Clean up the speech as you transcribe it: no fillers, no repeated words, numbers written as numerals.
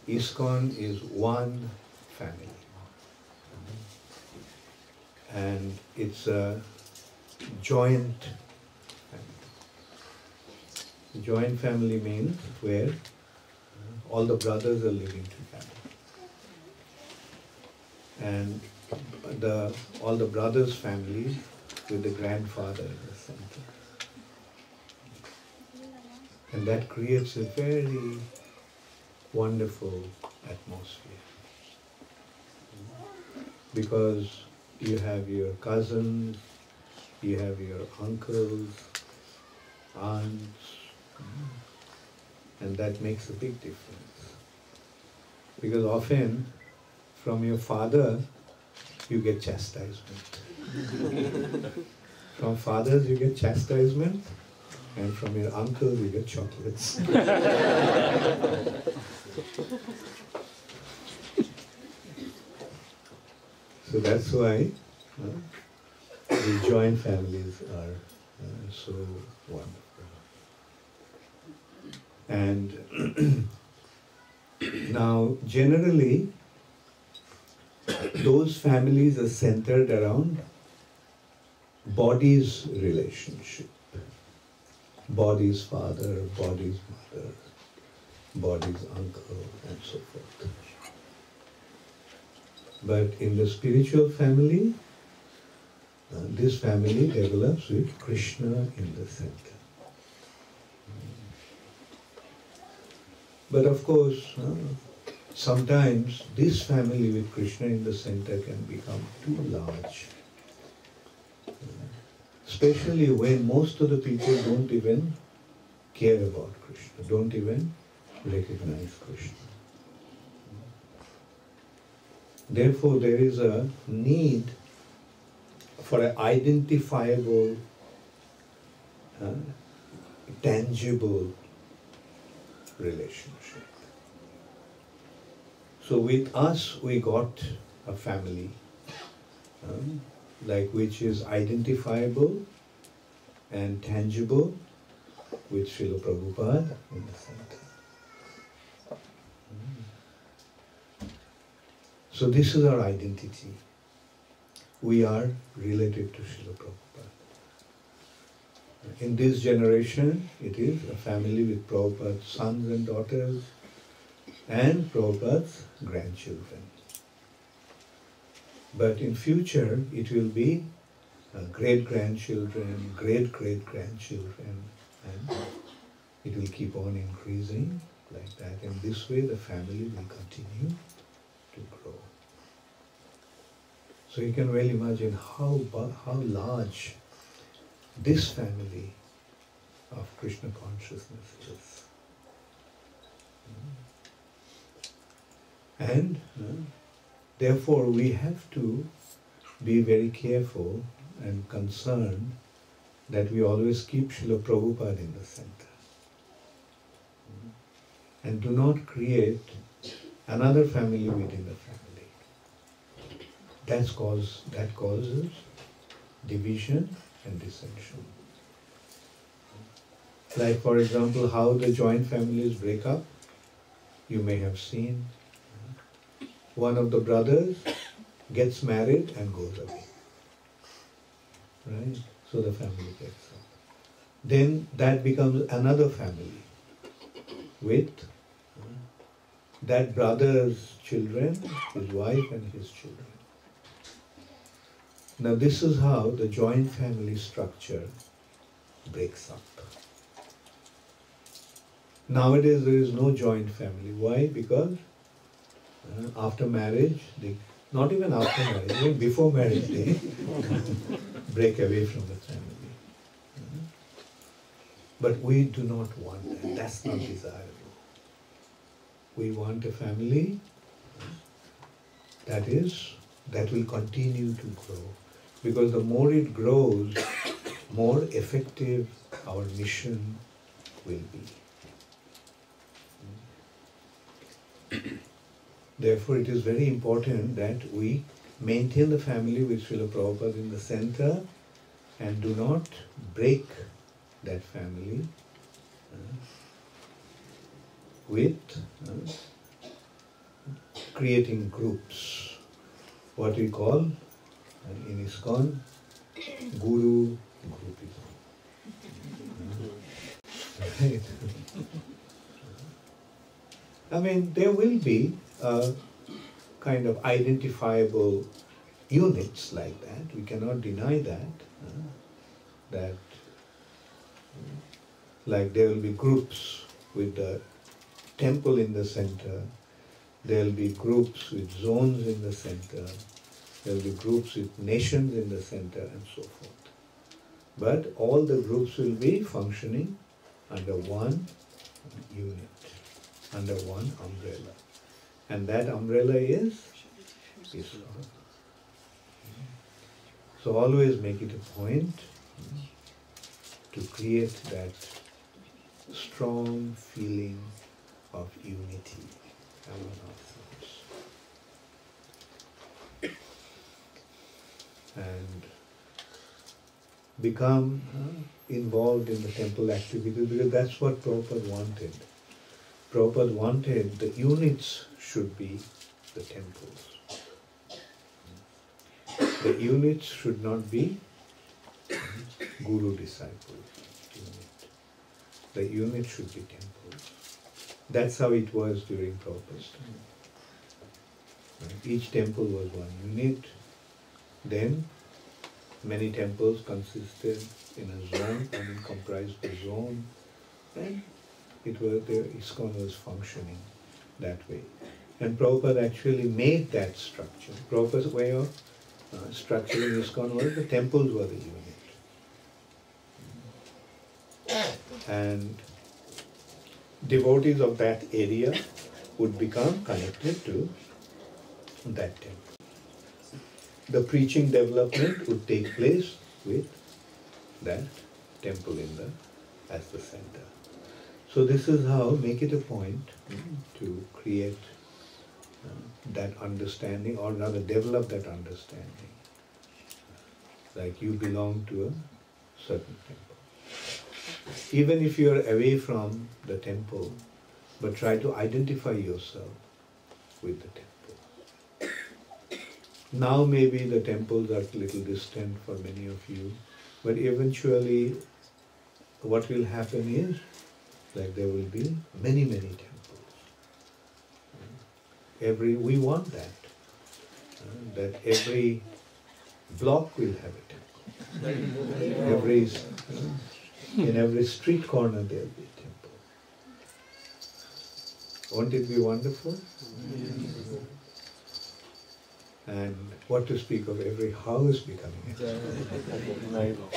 ISKCON is one family. And it's a joint family. Joint family means where all the brothers are living together. And all the brothers' families with the grandfather in the center. And that creates a very wonderful atmosphere. Because you have your cousins, you have your uncles, aunts, and that makes a big difference. Because often from your father you get chastisement. From fathers you get chastisement, and from your uncles you get chocolates. So that's why the joint families are so wonderful. And now generally those families are centered around body's relationship. Body's father, body's mother, body's uncle, and so forth. But in the spiritual family, this family develops with Krishna in the center. But of course, sometimes this family with Krishna in the center can become too large. Especially when most of the people don't even care about Krishna, don't even recognize Krishna. Therefore, there is a need for an identifiable, tangible relationship. So with us, we got a family, which is identifiable and tangible with Srila Prabhupada in the center. So this is our identity. We are related to Srila Prabhupada. In this generation, it is a family with Prabhupada's sons and daughters and Prabhupada's grandchildren. But in future, it will be great-grandchildren, great-great-grandchildren, and it will keep on increasing like that. And this way, the family will continue to grow. So you can well imagine how large this family of Krishna consciousness is. And therefore we have to be very careful and concerned that we always keep Srila Prabhupada in the center. And do not create another family within the family. That causes division and dissension. Like for example, how the joint families break up. You may have seen one of the brothers gets married and goes away. Right? So the family breaks up. Then that becomes another family with that brother's children, his wife and his children. Now this is how the joint family structure breaks up. Nowadays there is no joint family. Why? Because after marriage, not even after marriage, even before marriage they break away from the family. But we do not want that. That's not desirable. We want a family that will continue to grow. Because the more it grows, more effective our mission will be. Therefore, it is very important that we maintain the family with Srila Prabhupada in the center and do not break that family with creating groups, what we call in ISKCON, Guru Groupism. Right? I mean, there will be kind of identifiable units like that. We cannot deny that. That like there will be groups with the temple in the center, there will be groups with zones in the center, there will be groups with nations in the center, and so forth. But all the groups will be functioning under one unit, under one umbrella. And that umbrella is ISKCON. So always make it a point to create that strong feeling of unity among ourselves. And become involved in the temple activities, because that's what Prabhupada wanted. Prabhupada wanted the units should be the temples. The units should not be guru-disciple unit. The unit should be temples. That's how it was during Prabhupada's time. Each temple was one unit. Then many temples consisted in a zone and comprised the zone, and it was the ISKCON was functioning that way. And Prabhupada actually made that structure. Prabhupada's way of structuring ISKCON was the temples were the unit. And devotees of that area would become connected to that temple. The preaching development would take place with that temple as the center. So this is how, make it a point to create that understanding, or rather develop that understanding. Like you belong to a certain temple. Even if you are away from the temple, but try to identify yourself with the temple. Now maybe the temples are a little distant for many of you, but eventually what will happen is, like there will be many, many temples. We want that. That every block will have a temple. In every street corner there will be a temple. Won't it be wonderful? And what to speak of every house becoming a temple.